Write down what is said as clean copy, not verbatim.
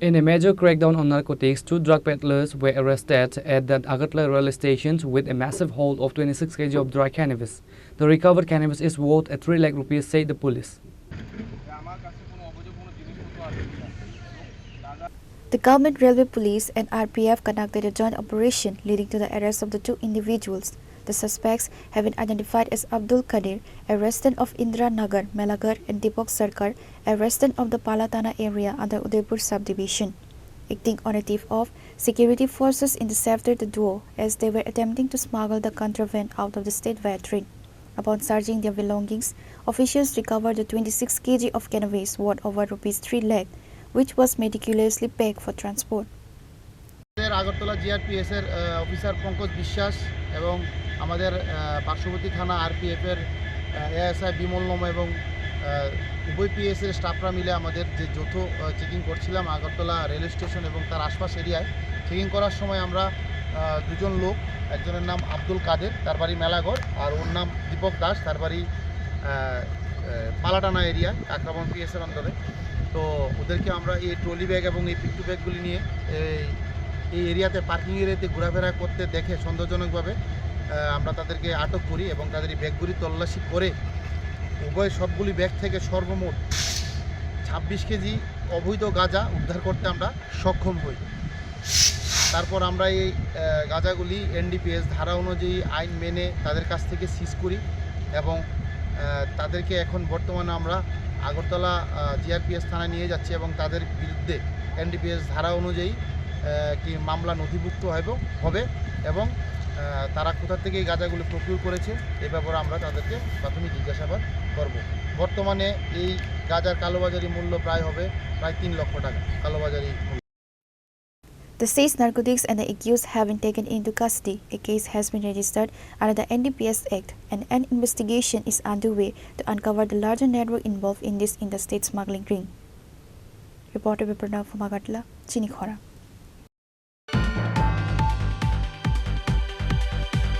In a major crackdown on narcotics, 2 drug peddlers were arrested at the Agartala Railway Station with a massive haul of 26 kg of dry cannabis. The recovered cannabis is worth at 3 lakh rupees, said the police. The government railway police and RPF conducted a joint operation leading to the arrest of the 2 individuals. The suspects have been identified as Abdul Qadir, a resident of Indra Nagar, Melagar, and Deepak Sarkar, a resident of the Palatana area under Udaipur subdivision. Acting on a tip-off, security forces intercepted the duo as they were attempting to smuggle the contraband out of the state via train. Upon searching their belongings, officials recovered the 26 kg of cannabis worth over Rs 3 lakh, which was meticulously packed for transport. Agartala GRP&RPF officer Pankaj বিশ্বাস এবং আমাদের পার্শ্ববর্তী থানা RPF এর ASI Bimal নম এবং উভয় PS এর স্টাফরা মিলে আমাদের যে যৌথ চেকিং করছিলাম আগরতলা রেলওয়ে স্টেশন এবং তার আশপাশ এরিয়ায় চেকিং করার সময় আমরা দুজন লোক, একজনের নাম আব্দুল কাদের, তার বাড়ি মেলাগড়, আর ওর নাম দীপক দাস, তার বাড়ি পালাটানা এরিয়া কাকরাবন পিএস এর অন্তরে। তো ওদেরকে আমরা এই ট্রলি ব্যাগ এবং এই পিকটু ব্যাগগুলি নিয়ে এই এরিয়াতে পার্কিং এরিয়াতে ঘোরাফেরা করতে দেখে সন্দেহজনকভাবে আমরা তাদেরকে আটক করি এবং তাদের এই ব্যাগগুলি তল্লাশি করে উভয় সবগুলি ব্যাগ থেকে সর্বমোট 26 কেজি অবৈধ গাঁজা উদ্ধার করতে আমরা সক্ষম হই। তারপর আমরা এই গাঁজাগুলি NDPS ধারা অনুযায়ী আইন মেনে তাদের কাছ থেকে সিজ করি এবং তাদেরকে এখন বর্তমানে আমরা আগরতলা GRPS থানায় নিয়ে যাচ্ছি এবং তাদের বিরুদ্ধে NDPS ধারা অনুযায়ী কি মামলা নথিভুক্ত হবে এবং তারা কোথা থেকে এই গাঁজাগুলো প্রকিউর করেছে এই ব্যাপারে আমরা তাদেরকে প্রাথমিক জিজ্ঞাসাবাদ করব। বর্তমানে এই গাঁজার কালোবাজারি মূল্য প্রায় 3 লক্ষ টাকা কালোবাজারি। The seized narcotics and the accused have been taken into custody. A case has been registered under the NDPS Act, and an investigation is underway to uncover the larger network involved in this interstate smuggling ring. Reported by Pranav from Agartala, Chini, Khorang.